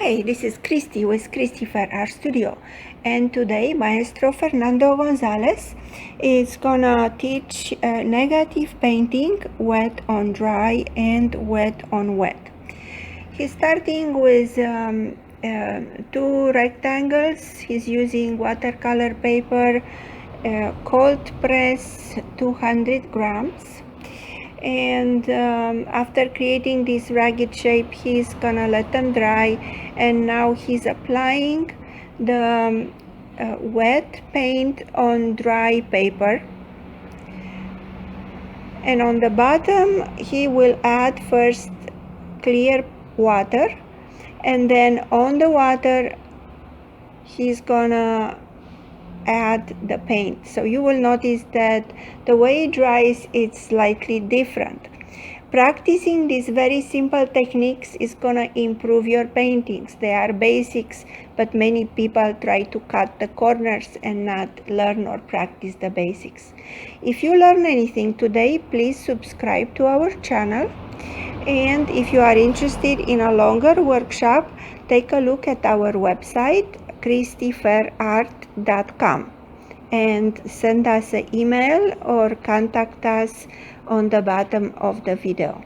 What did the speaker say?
Hi, this is Cristi with Cristi Fair Art Studio, and today Maestro Fernando Gonzalez is gonna teach negative painting, wet on dry and wet on wet. He's starting with two rectangles. He's using watercolor paper, cold press 200 grams. And after creating this ragged shape, he's gonna let them dry, and now he's applying the wet paint on dry paper, and on the bottom he will add first clear water, and then on the water he's gonna add the paint. So you will notice that the way it dries, it's slightly different. Practicing these very simple techniques is gonna improve your paintings. They are basics, but many people try to cut the corners and not learn or practice the basics. If you learn anything today, please subscribe to our channel. And if you are interested in a longer workshop, take a look at our website, cristifairart.com, and send us an email or contact us on the bottom of the video.